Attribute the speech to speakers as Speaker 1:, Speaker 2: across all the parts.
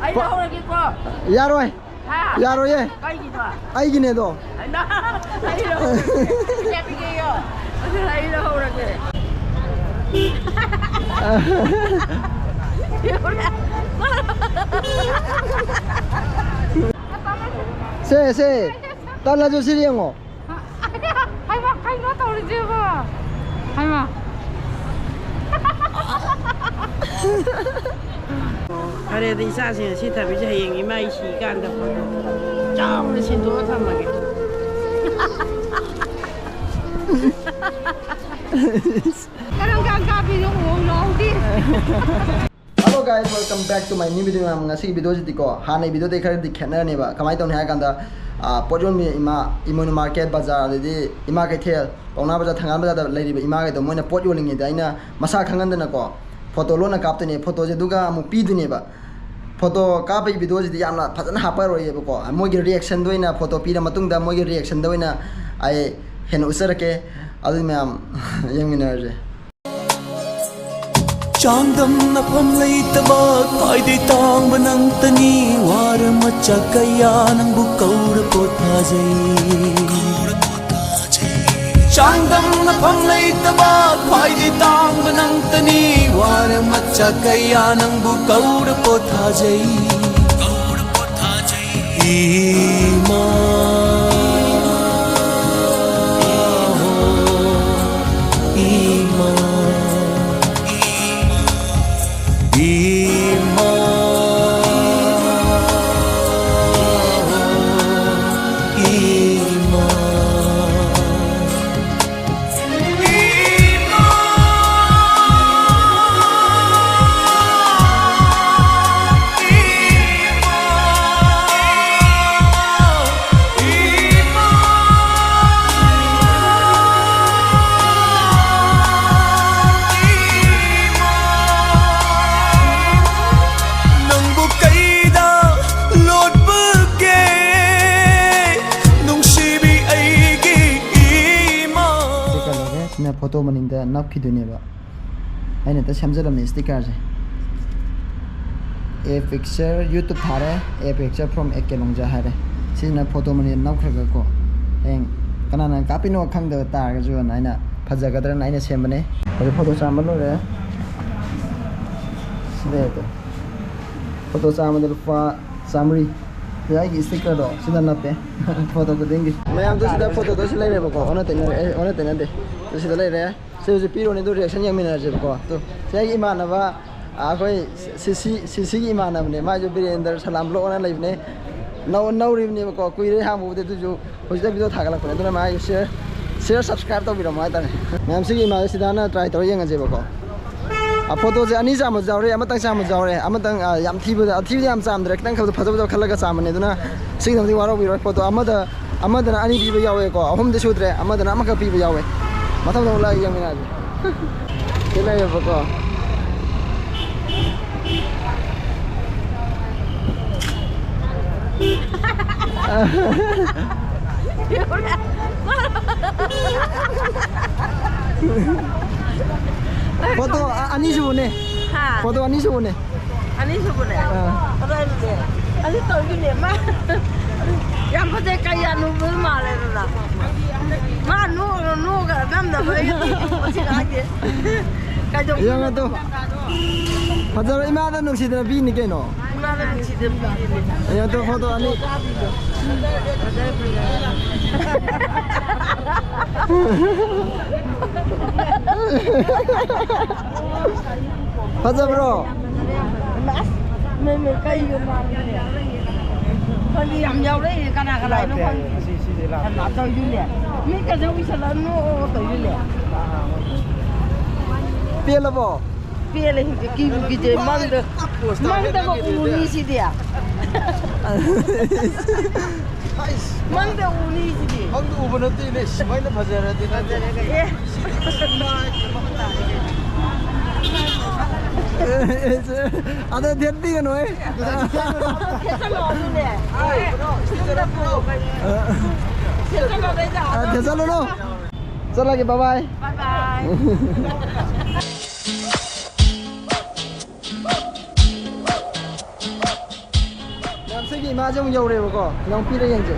Speaker 1: Ai đâu rồi kia cô?
Speaker 2: Dạ rồi. Dạ rồi ye.
Speaker 1: Cái gì đó?
Speaker 2: Ai gì nè đó?
Speaker 1: Ai đâu? Cái gì kia? Ai đâu rồi kìa?
Speaker 2: Se, tao là cho riêng ngô.
Speaker 1: Hai mà khai nó tao đi chưa mà? Hai mà. Ở đây thì sao thì thật bây giờ hiện cái máy xí can được trong nó xin tôi thăm mà kìa. Cái đó cà phê nó uống nó đi.
Speaker 2: Hello guys, welcome back to my new video. I'm ngasi video ji ko hanai video dekhar dikhana ne ba kamai tone ha kanda pojon mi imon market bazaar de ima ke thel pauna bazaar thangan bazaar da leiri ba ima ke do moina pot yoling da ina masa khangan da ko photo lo na kap te ne photo je duga mu pi du ne ba photo ka pai video ji yamna phajana hapa ro ye ba ko mo gi reaction do ina photo pi da matung da mo gi reaction do ina ai hen usar ke adu me am yang minar je
Speaker 3: Chandam na pamlay tabag ay di tang banang tani wara machakaya nang bukaw rapot hazay Chandam na pamlay tabag ay di tang banang tani wara machakaya nang bukaw rapot hazay Ima
Speaker 2: photo maning da nap ki dune ba aina ta samjalam ne sticker je a picture youtube thare a picture from ekelongja hare sina photo mani nap khraga ko eng kanana kapino khang da tar ga ju naina phaja ga dra naina sembane oi photo samal lo re sile to photo samal fa samri ya gi sticker do sida nape photo ko dengi mayam to sida photo to silai re ba ko ona tena de sida lai re se piro ne do reaction yang mina je ko to sai imana ba a koi sisi imana ne ma jo birender salam lo ona lai ne no rim ne ko kui re ha mu de tu jo hojda video thagala ko ne ma share subscribe to biro ma ta ne mayam sigi imana sida na try to yang je ba ko a photo je ani jam jaure amatang jam jaure amatang yam thibu yam jam direct tang khadu phajab khalaga samane duna sing thang waro biro photo amada ani bi ba yawe ko ahum de sudre amada amaka bi ba yawe matham dong la yang mina je kela ye ba ko foto ani subune foto ani subune
Speaker 1: ani to ni ma yang ko je kaya nu bu ma le la ma nu ga nam da ba yi si ga ke ka jo
Speaker 2: yang to hajar ima da nu si da bi ni ke no
Speaker 1: ma da ni si da bi ni
Speaker 2: yang to foto ani hajar bro
Speaker 1: mình cây mà con đi làm nhau đấy cái nào cái này nó không thành nó tôi đi nè mấy cái dấu sẽ lớn nó tôi đi nè
Speaker 2: pia là bo
Speaker 1: pia là cái gì mang được một uni gì đi à mang được uni gì đi
Speaker 2: không đủ bên đó thì này mấy nó phải ra thì nó ada dia tiga noi. Desa dulu. Selamat lagi, bye bye.
Speaker 1: Bye bye.
Speaker 2: Nam segi ma jong yau re ko. Nyong pi re yang je.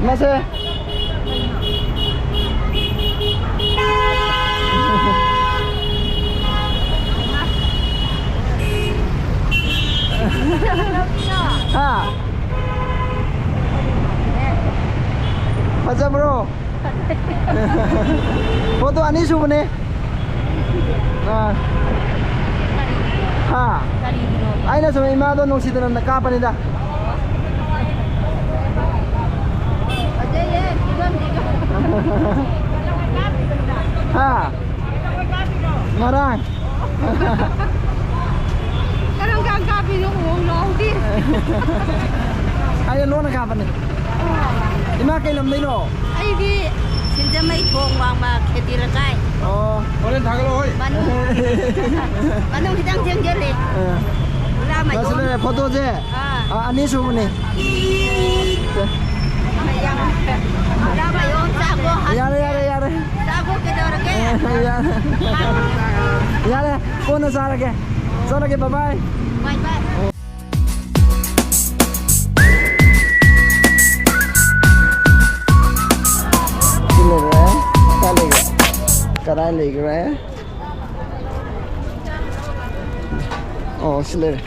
Speaker 2: Masih. Ha. Macam bro. Foto ani sudah ni. Ha. Aina sama imado nung situ nak kapan ni dah? Ha. Marang.
Speaker 1: Kadang gagap ini ngomong di.
Speaker 2: Ayo lo nak kapan ni? Ima kailam ni lo.
Speaker 1: Ai di sinja mai thong wang ma kheti ra kai.
Speaker 2: Oh, boleh dah kalau hoi.
Speaker 1: Manu hidang jeng jeli. La mai.
Speaker 2: Masalah foto je. Ani sudah ni.
Speaker 1: Yang la mai on sa go.
Speaker 2: Ya le.
Speaker 1: Sa go ke dor ke.
Speaker 2: Ya le. Kau nak sara ke? Sara ke bye bye.
Speaker 1: Bye bye.
Speaker 2: Karai lagi raya. Oh, siler.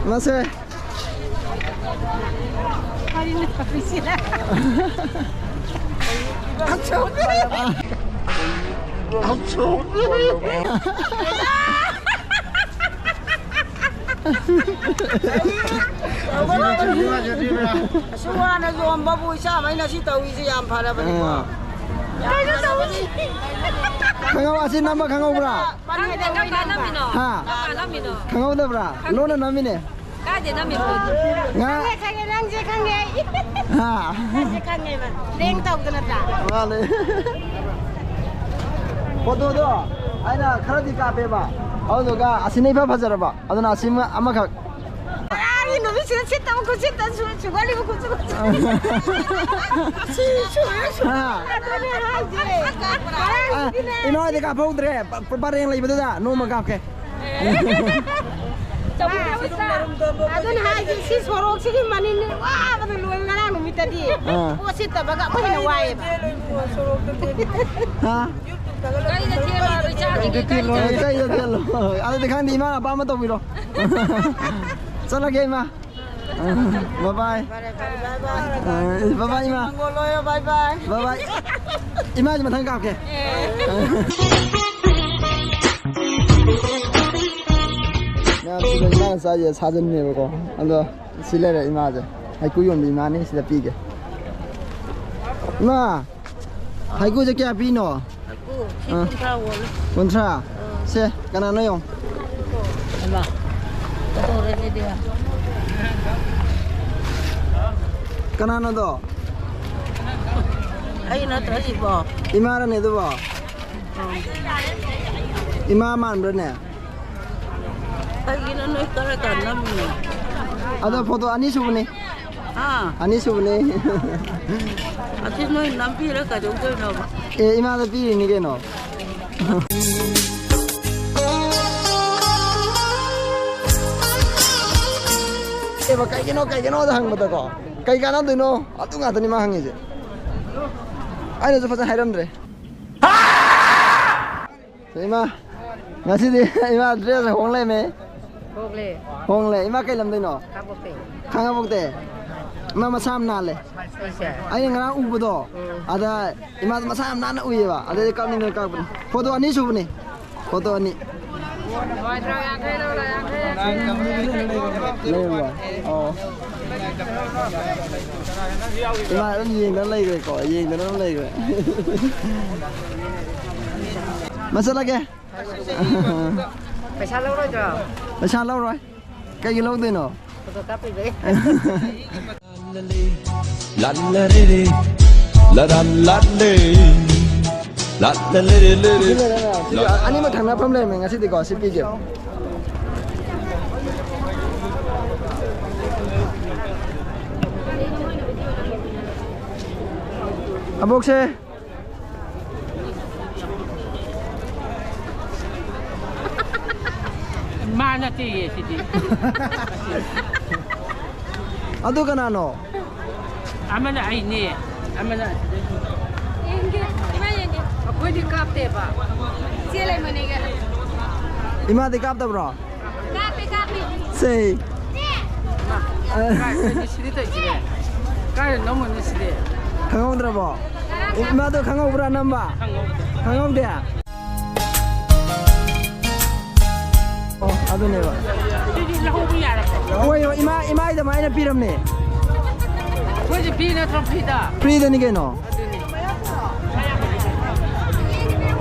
Speaker 2: Masih.
Speaker 1: Hari ni tak bisa.
Speaker 2: Acau.
Speaker 1: Semua nak jual babu isa, main nasi tahu isi yang pada benda. Kaya tahu ni.
Speaker 2: Kangau asin nama kangau bra.
Speaker 1: Mana ada kaya nama ni?
Speaker 2: Ha. Kangau dah bra. Lo na nama ni.
Speaker 1: Kaya nama ni.
Speaker 2: Nga.
Speaker 1: Kaya lang je kaya.
Speaker 2: Ha.
Speaker 1: Je kaya man. Leng tahu kena tak?
Speaker 2: Vale. Foto tu. Aina kerja kafe ba. Awak tu kan asin ni apa fajar ba. Adun asin amak.
Speaker 1: Ari no bisa cerita aku cerita suka lihat aku suka.
Speaker 2: Ha. Ino ada kafe udre. Perbar yang lagi betul tak? No makap ke.
Speaker 1: Adun haji si sorok si manin wah betul luang ngarang numi tadi. Oh cerita baga apa yang wae.
Speaker 2: Ha.
Speaker 1: Kaya dah tiada bicara.
Speaker 2: Kaya dah. Ada dekat di mana? Apa mata biro? Selamat lagi Ima. Bye bye. Bye bye Ima.
Speaker 1: Bye bye.
Speaker 2: Bye bye. Ima cuma tangkap ke? Nah, sudah Ima saja sajen ni berko. Ando sila le Ima aja. Hai kuyon Ima ni sila pergi. Ima, hai ku je kya pino? Kontra. Se, kana noyong.
Speaker 1: Apa? Betul rete dia.
Speaker 2: Kana no do.
Speaker 1: Ai na terus ibu.
Speaker 2: Ima ni tu ba. Ima man berne.
Speaker 1: Ai gina noi kara kana ni.
Speaker 2: Ada foto ani subni. Ani subni.
Speaker 1: Atis noi nampi ra ka jong no.
Speaker 2: Ima ada pi ni ke no. Kai keno dah hang mata ko. Kai kana tu no. Atu ngata ni ma hangi je. Ai na fasan hairam dre. Ima. Ngasi di ima dress hong le me. Hong le. Ima kai lam dei no. Khanga bokte. Ma masam na le. Ai ngara u bodo. Ada ima masam na na u ye ba. Ada ka ni ka. Foto ani su ni. Foto ani. Lên rồi. Lại nó nhìn nó lây rồi, cỏ nhìn nó lây rồi. Mà sao lại kìa?
Speaker 1: Phải sao lâu rồi chưa?
Speaker 2: Phải sao lâu rồi? cái lâu đây nó
Speaker 1: Tôi cắp đi đấy.
Speaker 3: La la re re, la la la re, la la re re re.
Speaker 2: anh ấy mà thằng nào phim này mình ngay thì có ship kiểu bốc xe
Speaker 1: Mana ti sih?
Speaker 2: aduh kan ano
Speaker 1: Amana ini, amana. Aku di kap deh pak. Siapa yang mana kan?
Speaker 2: ima di kap bro
Speaker 1: Kapi.
Speaker 2: say
Speaker 1: Kau di sini tu je. Kau nombor di sini.
Speaker 2: khang dra bo ima to khang bra namba khang dia oh aduh ne ba
Speaker 1: Jadi lahu biar.
Speaker 2: oi ima ida mai na piram ne
Speaker 1: Kau je bina trofi dah.
Speaker 2: free da ni ke no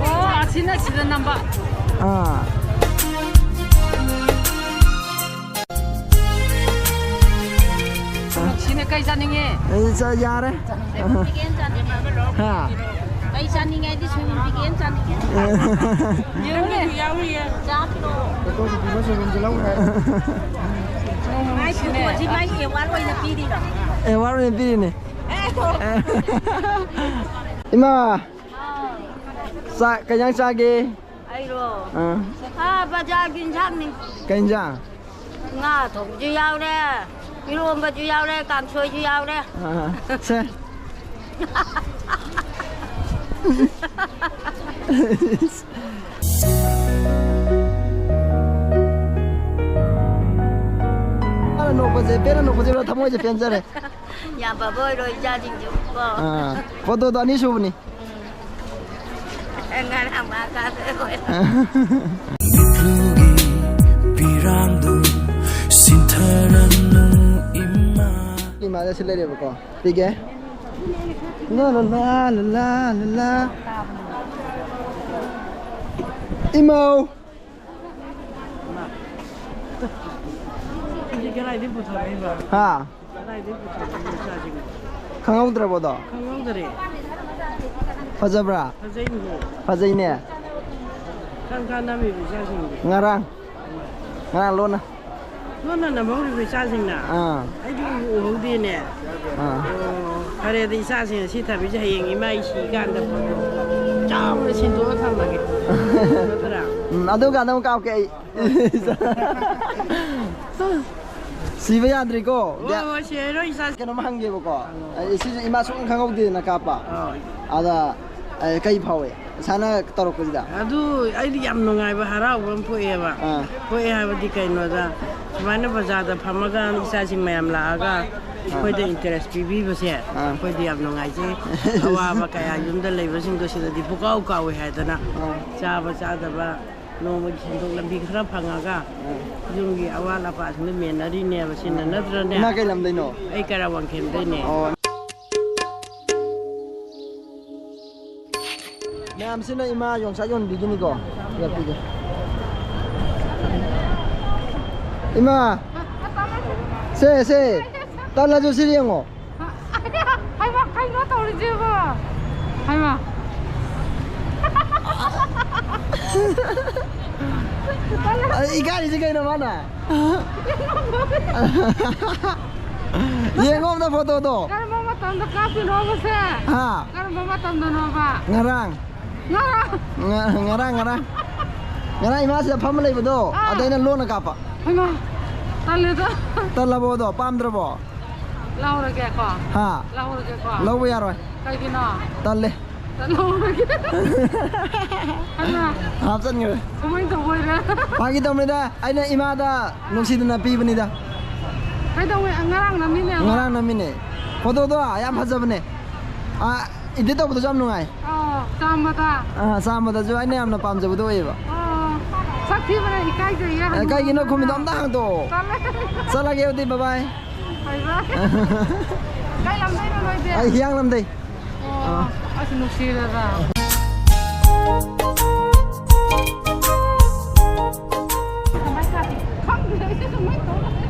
Speaker 1: Oh, sini nampak.
Speaker 2: ah
Speaker 1: Sini kau sana ni.
Speaker 2: sa ya re ha
Speaker 4: Ay, saan nga di swimming bigyan, saan nga?
Speaker 1: Yawi ya.
Speaker 4: Sakto.
Speaker 2: to si ba so rum jalaw
Speaker 4: Ay, puto, si May, ewan ko yung napili lang.
Speaker 2: waro ne piri ne ima sa kanyang sage
Speaker 4: Ay, ro.
Speaker 2: ah
Speaker 4: Bajagin saan ni?
Speaker 2: kanjang
Speaker 4: Nga, thong juyaw na. Iruong ba juyaw na, kangsoy juyaw na.
Speaker 2: se Para no pues pero no pues lo thamo je pen jare
Speaker 4: Nhà bà bơi rồi gia đình chụp bò.
Speaker 2: photo to ani sub ni
Speaker 4: Nga na, mga rồi.
Speaker 3: Lugi pirangdu sintaranu imma.
Speaker 2: ima da sile re ko ठीक है la la la la la la imo
Speaker 1: Ini kena ini putar ini bah.
Speaker 2: ha
Speaker 1: Kena ini putar ini charging.
Speaker 2: khangau bo do
Speaker 1: Kau ngomong dari.
Speaker 2: fajabra
Speaker 1: Kerja ini.
Speaker 2: fajai ne
Speaker 1: Kan nama ibu charging.
Speaker 2: ngarang lo na
Speaker 1: Mana nama ibu charging na? Aduh, uang dia ni. Hari ada charging sih tapi je yang imai sih kan dah. Jam ni sih dua kali lagi. Betul.
Speaker 2: adu ga dam ka ke siva yadri ko
Speaker 1: Oh, saya rasa charging.
Speaker 2: keno mahangge bo ko isi ima sung khangau de na ka pa ada kai phawe sana torok ko da
Speaker 1: Aduh, ini yang nungai berharap orang puai apa? Puai apa di kain ada. Mana bazar dah pamagan isa sing mayam lah aga. Puai dah interest bibi bersih. Puai dia yang nungai je. Awak apa kaya jumda lagi bersih tu sudah dipukau kau hai dah. Bazar dah ba. Nomor sentuh lebih kerap pangaga. Jungi awak apa sini menari ni bersih nanti
Speaker 2: na
Speaker 1: rana.
Speaker 2: kai lam dai no
Speaker 1: Karawang kem deh ni.
Speaker 2: nam sina ima yong sa yon bigini ko ya pige ima se tala jo siriango
Speaker 4: Ay, ma, kayo na tao rin siya ba? Ay, ma.
Speaker 2: igari ji kai na mana ye ngom da photo do
Speaker 4: Kaya mo matanda ka, pinomo siya.
Speaker 2: ha
Speaker 4: Kaya mo matanda na ba?
Speaker 2: ngarang ngarang ima sa pham lai bo do adai na lo na ka pa
Speaker 4: Ay, ma. Tali ito.
Speaker 2: tala bo do pam dra bo
Speaker 4: Laura kaya ko.
Speaker 2: ha
Speaker 4: Laura kaya ko.
Speaker 2: lo bo yaro
Speaker 4: Kaya gina.
Speaker 2: talle
Speaker 4: Laura kaya. Ay, ma.
Speaker 2: hap san ngi
Speaker 4: Kumain ka boy na.
Speaker 2: pagi tam ni da aina ima da nusi na pi bani da
Speaker 4: Kaya daw ang ngarang namin niya.
Speaker 2: ngarang na mine photo do ayam hajab ne ide to bo jam nungai
Speaker 4: Oh, tama ta.
Speaker 2: sama da jo aina amna pam jab do eba
Speaker 4: Oh. Sakti ba na ikay kaya?
Speaker 2: kai gino khumi dam da do
Speaker 4: Tala.
Speaker 2: sala ge odi bye bye
Speaker 4: Ay, ba? Kaya lam na yun, Lloyd.
Speaker 2: ai hiang lam dai
Speaker 4: Oh, asa nusira ra. Kamay ka. Kamay ka.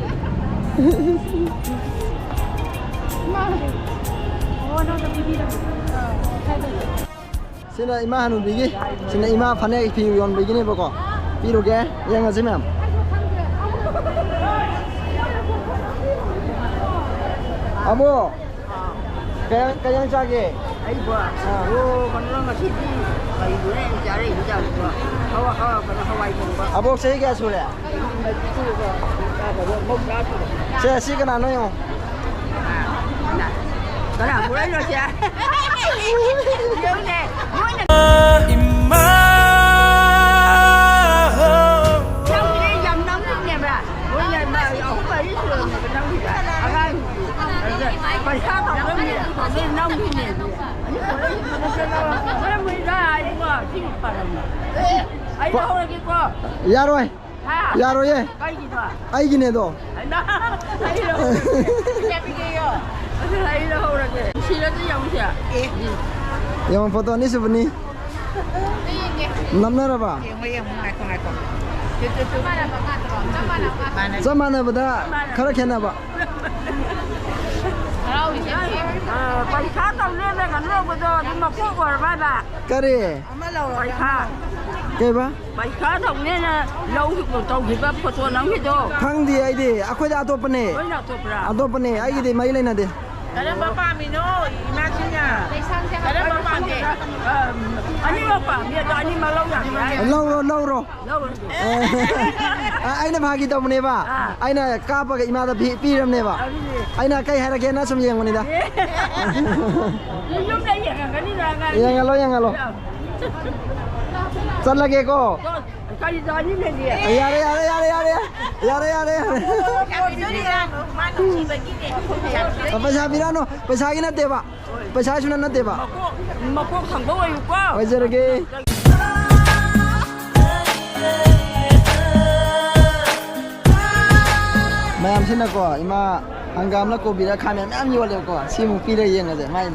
Speaker 2: Sina ima hanu bigi, sina ima fane pi yon bigi ni bako. Piro ke yang ngasih ma'am. Abo, kayak yang cagi.
Speaker 4: Ai ba. Oh, kan orang ngasih di. Ai bu ni cari hijau ba. Hawa pada Hawaii pun ba.
Speaker 2: Abo saya kaya sudah. Saya sih kena noyo.
Speaker 4: Kana boleh lo sia. Yo ne.
Speaker 3: Ima
Speaker 4: Jam ni jam 6 ni ba. Boleh ba. Aku balik sudah ni benang ni. Akan. Pasal tak boleh. Pasal 6 ni. Mana boleh dah ini ba. Sini param. Ai dah lagi ko.
Speaker 2: Ya roy.
Speaker 4: Ha.
Speaker 2: Ya roy ye.
Speaker 4: Kai gitu.
Speaker 2: Ai gini do.
Speaker 4: Ai dah. Ai dah. Kita pergi yo. Ai dah lagi. Sila tu yang sia.
Speaker 2: Yang foto ni sebenarnya. Namna apa?
Speaker 4: Yang ngaku.
Speaker 2: Zaman apa dah? Kalau kena apa?
Speaker 4: Paisa tahu ni dengan lo betul. Di makuk berapa?
Speaker 2: Kari.
Speaker 4: Paisa.
Speaker 2: Kaya
Speaker 4: Paisa tahu ni lau tahu kita foto nang itu.
Speaker 2: Kang di ay di. Ako di ato pa ni.
Speaker 4: Oh nak tu berapa?
Speaker 2: Ato pa ni. Ay di may lain na di.
Speaker 1: Kadang bapa mino, imagine. Kadang bapa ni.
Speaker 4: Ani bapa, dia tu ani malau yang.
Speaker 2: Lauro.
Speaker 4: Lau.
Speaker 2: Ay na bahagi daw mo ni ba? Ay na kapa ka imada piram ni ba? Ay na kay haragyan na sumiyang mo ni da.
Speaker 4: Yung na yang kan ni dah.
Speaker 2: Yang alo. Saan lagi ko?
Speaker 4: Kali dah ni dia.
Speaker 2: Yare. Pasabi na no. Pasagi na te ba? Pasagi na te ba?
Speaker 4: Makuk thang bawa yuk ko.
Speaker 2: Ay lagi. Mayam sini ko, ima hanggam la ko bira kami mayam ni wale ko. Simu pira yang aja, mayam.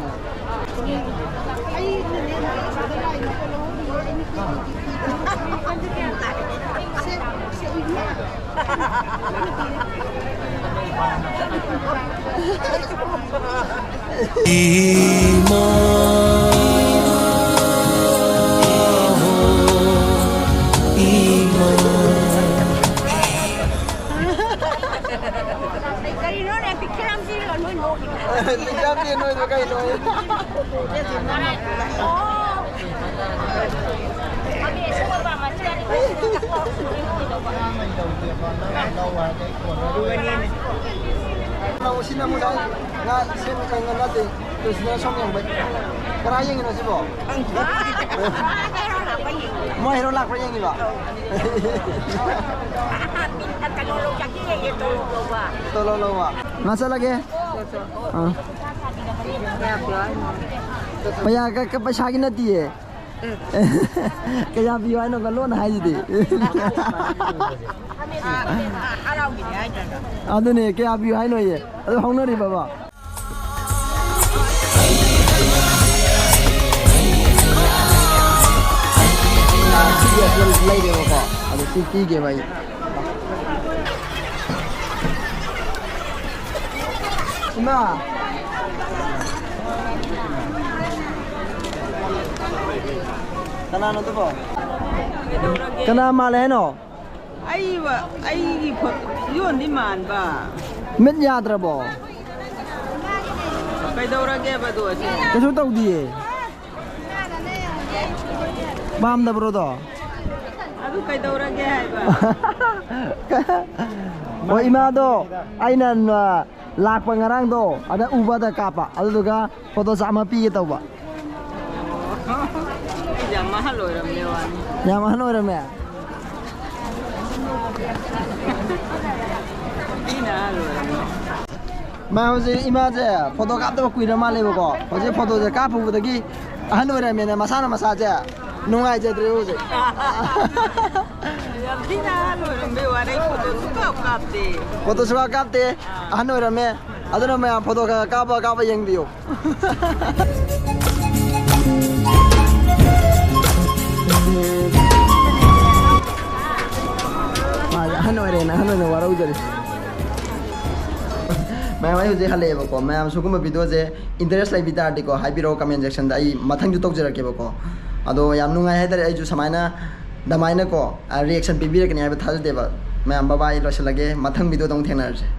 Speaker 2: Lihat dia noy pakai noy. Mau sini mau dah, nggak sini nggak nanti terus dia som yang baik. Kerana yang ini sih bo. Mau hero lak yang ini ba. Tolong ba. Masa lagi? Paya ka pasagi na tiye. Kaya biwa no galon hai di. Ado ne kaya biwa no ye. Ado hong no ri baba. Dia play dia baba. Ado siki ke bhai. Ima. Kana no to po? Kana male no?
Speaker 1: Ai yun di man ba.
Speaker 2: Mit yadra bo.
Speaker 1: Kay daw ra ge ba do si.
Speaker 2: Kaso tau di. Bam da bro to.
Speaker 1: Adu kay daw ra ge hai ba.
Speaker 2: O ima do, ainan lakpa ngarang do, ada ubah da kapa, aduga foto sama pi kita ba.
Speaker 1: Jam mahal loh ram lewan.
Speaker 2: Nyaman no ramya.
Speaker 1: Ina loh.
Speaker 2: Mau si ima je, foto kap to kui rama le ko. O je foto je kap bu da ki anu ramya na masana masaje. Nungai je dre je.
Speaker 1: Ina loh ram lewan ai foto suka kap de.
Speaker 2: Foto suka kap te, anu ramya. Aduna me foto kapa yang dio. Anu warau jadi. Ma'am आई हुजे हलेबको ma'am सुगुम video जे interest लाइबि तारदिको हाइबिरो comment section दा आई मथंग जु तोकजरकेबको अदो याम नुंगाय हाइदर आई जु समायना दमाइना को reaction पिबिरकनी हाइबा थाजदेबा मैम बाय बाय लसलगे मथंग वीडियो दong थेंनारसे